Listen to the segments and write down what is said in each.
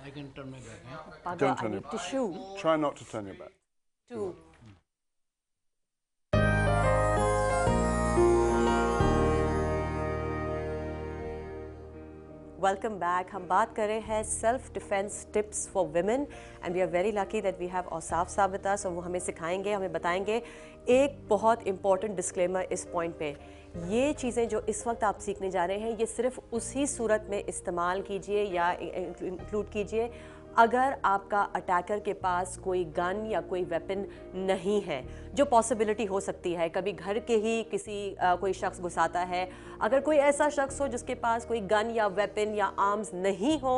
I can turn my back. Paga, Don't I turn need your tissue. Try not to turn your back. Two. Welcome back. हम बात कर रहे हैं self defence tips for women and we are very lucky that we have Ausaf साहब with अस और वो हमें सिखाएंगे, हमें बताएंगे। एक बहुत इंपॉर्टेंट डिस्क्लेमर इस पॉइंट पे, ये चीज़ें जो इस वक्त आप सीखने जा रहे हैं ये सिर्फ उसी सूरत में इस्तेमाल कीजिए या इंक्लूड कीजिए अगर आपका अटैकर के पास कोई गन या कोई वेपन नहीं है, जो पॉसिबिलिटी हो सकती है। कभी घर के ही किसी कोई शख्स घुसाता है, अगर कोई ऐसा शख्स हो जिसके पास कोई गन या वेपन या आर्म्स नहीं हो,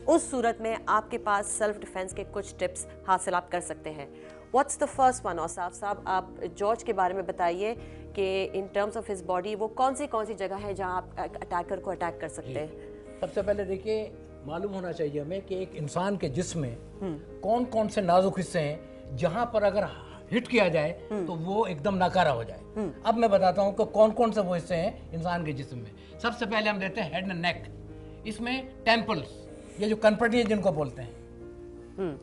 उस सूरत में आपके पास सेल्फ डिफेंस के कुछ टिप्स हासिल आप कर सकते हैं। What's the first one? Ausaf साहब, आप जॉर्ज के बारे में बताइए कि in terms of his body वो कौन सी जगह है जहां आप अटैकर को अटैक कर सकते हैं। सबसे पहले देखिए, मालूम होना चाहिए हमें कि एक इंसान के जिस्म में कौन कौन से नाजुक हिस्से हैं जहां पर अगर हिट किया जाए तो वो एकदम नाकारा हो जाए। अब मैं बताता हूं कि कौन कौन से वो हिस्से हैं इंसान के जिस्म में। सबसे पहले हम लेते हैं हेड एंड नेक। इसमें टेम्पल्स, ये जो कनपटियां जिनको बोलते हैं,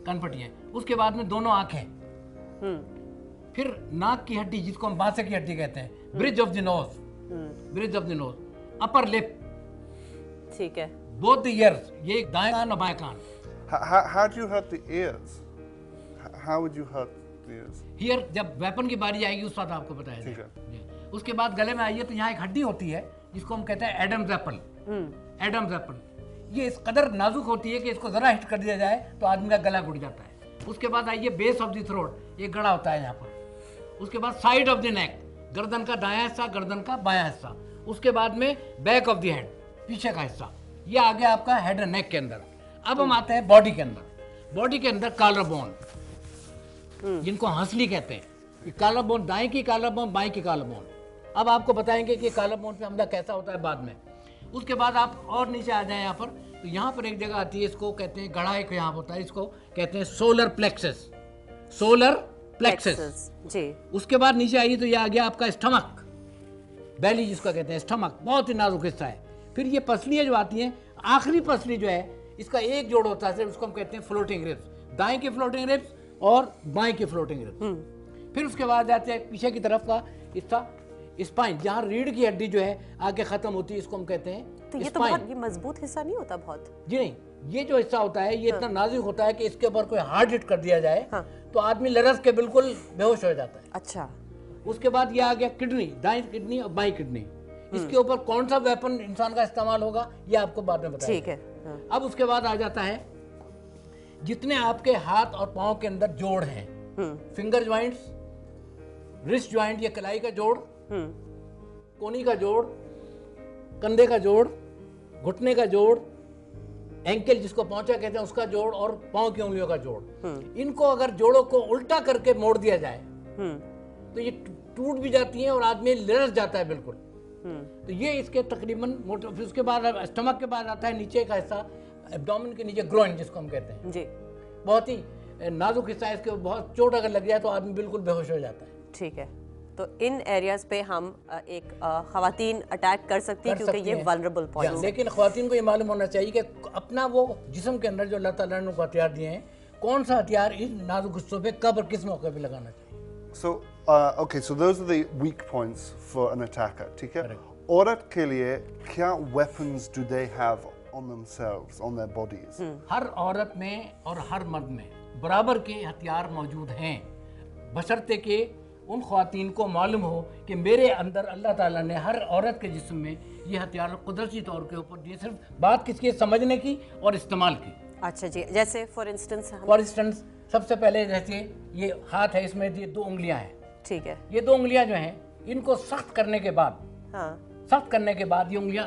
कनपटियां। उसके बाद में दोनों आंखें, फिर नाक की हड्डी जिसको हम बांसे की हड्डी कहते हैं, bridge of the nose, bridge of the nose, upper lip, ठीक है, बोथ द ईयर्स, ये दाएं कान और बाएं कान। How do you hurt the ears? How would you hurt the ears? Here जब वेपन की बारी आएगी उस वक्त आपको बताया ठीक जाएगा। उसके बाद गले में आइए तो यहाँ एक हड्डी होती है जिसको हम कहते हैं एडम्स एप्पल। एडम्स एप्पल ये इस कदर नाजुक होती है कि इसको जरा हिट कर दिया जाए तो आदमी का गला घुट जाता है। उसके बाद आइए बेस ऑफ द थ्रोट, ये गड़ा होता है यहाँ पर। उसके बाद साइड ऑफ द नेक, गर्दन का दायां हिस्सा, गर्दन का बायां हिस्सा। उसके बाद में बैक ऑफ द हेड, पीछे का हिस्सा। ये आ गया आपका हेड एंड नेक के अंदर। अब हम आते हैं बॉडी के अंदर। बॉडी के अंदर कॉलर बोन, जिनको हंसली कहते हैं, ये कॉलर बोन, दाएं की कॉलर बोन, बाएं की कॉलर बोन। अब आपको बताएंगे कि कॉलर बोन पे हमला कैसा होता है बाद में। उसके बाद आप और नीचे आ जाए यहाँ पर, तो यहाँ पर एक जगह आती है, इसको कहते हैं गढ़ा, एक यहाँ होता है, इसको कहते हैं सोलर प्लेक्सस। सोलर प्लेक्सस जी। उसके बाद नीचे आइए तो ये आ गया आपका स्टमक, बैली जिसको कहते हैं, स्टमक बहुत ही नाजुक हिस्सा है। फिर ये पसलियाँ जो आती हैं, आखिरी पसली जो है इसका एक जोड़ होता है, उसको हम कहते हैं फ्लोटिंग रिब्स, दाएं की फ्लोटिंग रिब्स और बाएं की फ्लोटिंग रिब्स। फिर उसके बाद जाते हैं पीछे की तरफ का हिस्सा, स्पाइन, जहाँ रीढ़ की हड्डी जो है आगे खत्म होती है, इसको हम कहते हैं तो ये तो बहुत, ये मजबूत हिस्सा नहीं होता बहुत? जी नहीं, ये जो हिस्सा होता है ये इतना नाजुक होता है कि इसके ऊपर कोई हार्ड हिट कर दिया जाए तो आदमी लरस के बिल्कुल बेहोश हो जाता है। अच्छा। उसके बाद ये आ गया किडनी, दाएं किडनी और बाएं किडनी। इसके ऊपर कौन सा वेपन इंसान का इस्तेमाल होगा ये आपको बाद में बताएंगे। ठीक है। अब उसके बाद आ जाता है जितने आपके हाथ और पांव के अंदर जोड़ हैं, फिंगर ज्वाइंट्स, रिस्ट ज्वाइंट, ये कलाई का जोड़, कोनी का जोड़, कंधे का जोड़, घुटने का जोड़, एंकल जिसको पहुंचा कहते हैं उसका जोड़, और पांव की उंगलियों का जोड़। इनको अगर जोड़ों को उल्टा करके मोड़ दिया जाए तो ये टूट भी जाती हैं और आदमी लरस जाता है बिल्कुल। तो ये इसके तकरीबन मोटे। फिर उसके बाद स्टमक के बाद आता है नीचे का हिस्सा, एब्डोमेन के नीचे, ग्रोइन जिसको हम कहते हैं जी। बहुत ही नाजुक हिस्सा है, इसके बहुत चोट अगर लग जाए तो आदमी बिल्कुल बेहोश हो जाता है। ठीक है, तो इन एरियाज पे हम एक खवातीन अटैक कर सकती है क्योंकि ये वल्नरेबल पॉइंट है। लेकिन खवातीन को ये मालूम होना चाहिए कि अपना वो जिस्म के अंदर जो अल्लाह ताला ने उनको हथियार दिए हैं, कौन सा हथियार इस नाजुक हिस्सों पे कब और किस मौके पे लगाना चाहिए। So, okay, so those are the weak points for an attacker, ठीक है? औरत के लिए क्या weapons do they have on themselves, on their bodies? हर औरत में और हर मर्द में बराबर के हथियार मौजूद हैं, बशर्ते कि उन ख्वातीन को मालूम हो कि मेरे अंदर अल्लाह ताला ने हर औरत के जिस्म में ये हथियार कुदरती तौर के ऊपर दिए। सिर्फ बात किसकी है, समझने की और इस्तेमाल की। अच्छा जी, जैसे फॉर इंस्टेंस सबसे पहले जैसे ये हाथ है, इसमें ये 2 उंगलियां हैं, ठीक है। ये 2 उंगलियां जो हैं इनको सख्त करने के बाद, सख्त करने के बाद ये उंगलियां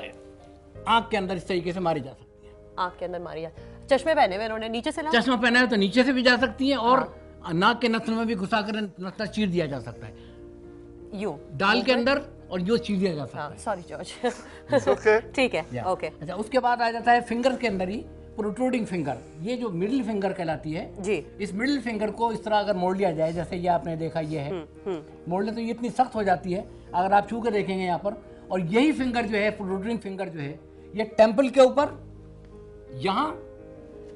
आंख के अंदर इस तरीके से मारी जा सकती हैं। आंख के अंदर मारी जा, चश्मे पहने हुए उन्होंने, नीचे से चश्मा पहना है तो नीचे से भी जा सकती हैं और नाक के नथन में भी घुसा कर नथना चीर दिया जा सकता है, यूं दाल के अंदर, और यूं चीर दिया जा सकता है। Sorry George. ठीक है, ओके। अच्छा, उसके बाद आ जाता है फिंगर के अंदर ही प्रोट्रूडिंग फिंगर, ये जो मिडिल फिंगर कहलाती है जी। इस मिडिल फिंगर को इस तरह अगर मोड़ लिया जाए, जैसे ये आपने देखा ये है, मोड़ने तो ये इतनी सख्त हो जाती है, अगर आप छू के देखेंगे यहाँ पर, और यही फिंगर जो है, प्रोट्रूडिंग फिंगर जो है, ये टेम्पल के ऊपर, यहाँ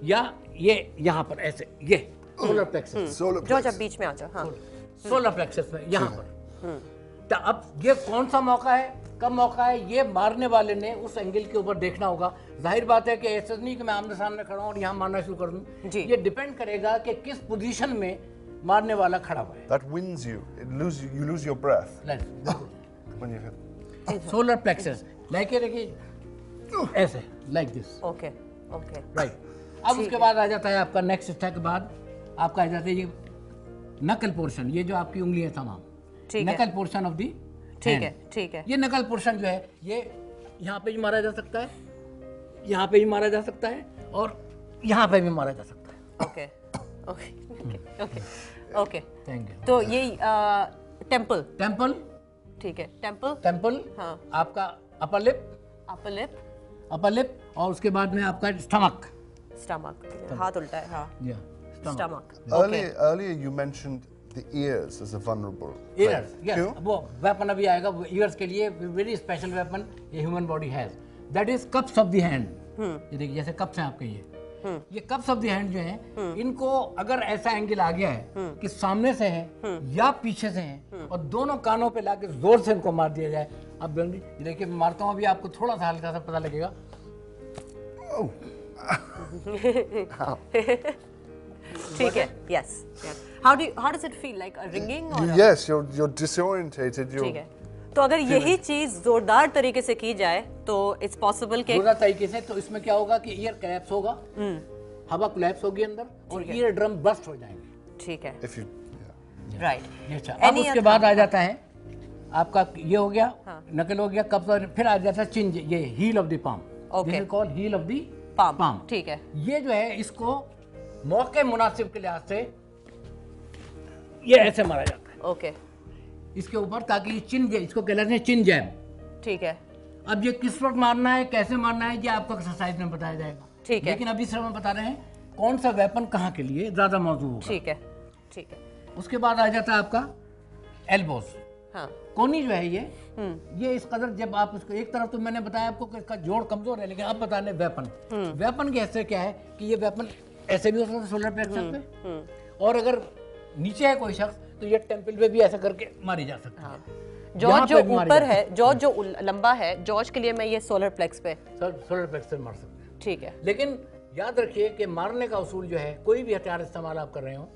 या ये यहाँ पर ऐसे, ये solar plexus, Solar George plexus. आप बीच में आ जाओ। हाँ सोलर प्लेक्सस में यहाँ पर। तो अब ये कौन सा मौका है, कब मौका है, ये मारने वाले ने उस एंगल के ऊपर देखना होगा। जाहिर बात है कि ऐसा नहीं कि मैं आमने सामने खड़ा हूँ और यहाँ मारना शुरू कर दूँ। जी। ये डिपेंड करेगा कि किस पोजीशन में मारने वाला खड़ा हुआ है। That wins you. You lose your breath when you hit. Solar plexus like देखिए ऐसे, like this, okay okay right. अब उसके बाद आ जाता है आपका नेक्स्ट स्टेप के बाद आपका आ जाता है ये नकल पोर्शन, ये जो आपकी उंगली है तमाम, ठीक है। नकल पोर्शन ऑफ दी, ठीक है ठीक है। ये नकल पोर्शन जो है ये यहाँ पे भी मारा जा सकता है, यहाँ पे भी मारा जा सकता है और यहाँ पे भी मारा जा सकता है। Okay okay okay okay. Thank you. तो ये टेम्पल, टेम्पल, ठीक है, टेम्पल, टेम्पल, हाँ। आपका upper lip, upper lip, upper lip, और उसके बाद में आपका स्टमक, स्टमक, हाथ उल्टा है, हाँ, या stomach. Earlier you mentioned the ears as a vulnerable. Years, क्यों? यस, वो वेपन अभी आएगा ईयर्स के लिए, वेरी स्पेशल वेपन ये human body has, that is cups of the hand. ये देखिए जैसे कप्स हैं आपके ये कप्स ऑफ द हैंड जो हैं, इनको अगर ऐसा एंगल आ गया है कि सामने से है या पीछे से है और दोनों कानों पे लाके जोर से इनको मार दिया जाए। अब ये देखिए मैं मारता हूँ अभी, आपको थोड़ा सा हल्का सा पता लगेगा। ठीक है, yes. How does it feel, like a ringing और Yes, you're disorientated. ठीक है। तो अगर यही चीज जोरदार तरीके से की जाए तो इट्स पॉसिबल कि पूरा तरीके से, तो इसमें क्या होगा कि ईयर कोलैप्स होगा, हवा कोलैप्स होगी अंदर और ईयर ड्रम बस्ट हो जाएंगे। ठीक है, If you, yeah. राइट। ये अच्छा। अब उसके बाद आ जाता है आपका ये हो गया, नकल हो गया, कब्ज, और फिर आ जाता है चिन, ये heel of the palm, Okay. This is called heel of the palm, palm. ठीक है। ये जो है इसको मौके मुनासिब के लिहाज से ये ऐसे मारा जाता है ओके, इसके ऊपर, ताकि ये चिन, इसको कहलाते हैं चिन जैब। ठीक है, अब ये किस वक्त मारना है, कैसे मारना है, ये आपको एक्सरसाइज में बताया जाएगा। ठीक है। लेकिन अभी सिर्फ हम बता रहे हैं कौन सा वेपन कहाँ के लिए ज्यादा मौजूद होगा। ठीक है, ठीक है, उसके बाद आ जाता है आपका एल्बोज, हाँ, कोनी जो है ये इस कदर, जब आप इसको एक तरफ, तो मैंने बताया आपको कि इसका जोड़ कमजोर है, लेकिन अब बता रहे वेपन, वेपन की हैसियत क्या है कि ये वेपन ऐसे भी हो सकता है सोलर प्लेक्सस पे, और अगर नीचे है कोई शख्स तो ये टेम्पल पे भी ऐसा करके मारी जा सकती है। जॉर्ज जो ऊपर है, जॉर्ज जो लंबा है, जॉर्ज के लिए मैं ये सोलर प्लेक्स पे, सोलर प्लेक्स से मार सकते हैं। ठीक है, लेकिन याद रखिए कि मारने का उसूल जो है, कोई भी हथियार इस्तेमाल आप कर रहे हो,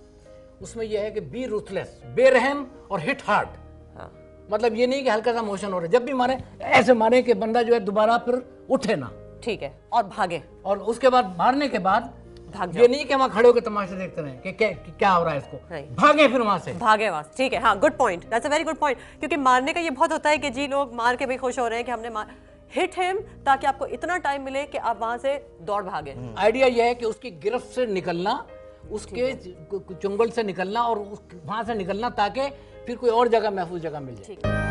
उसमें यह है कि बी रूथलेस, बेरहम और हिट हार्ड। हाँ, मतलब ये नहीं कि हल्का सा मोशन हो रहा है, जब भी मारे ऐसे मारे कि बंदा जो है दोबारा फिर उठे ना, ठीक है, और भागे, और उसके बाद मारने के बाद भाग ये नहीं कि वहाँ खड़े होकर तमाशा देखते रहे कि क्या हो रहा है इसको, नहीं। भागे फिर वहां से, भागे वहां से, ठीक है, हाँ, good point, that's a very good point. क्योंकि मारने का ये बहुत होता है कि जी लोग मार के भी खुश हो रहे हैं कि हमने हिट हिम, ताकि आपको इतना टाइम मिले कि आप वहां से दौड़ भागे। आइडिया यह है कि उसकी गिरफ्त से निकलना, उसके चुंगल से निकलना और वहां से निकलना, ताकि फिर कोई और जगह, महफूज जगह मिल जाए। ठीक है।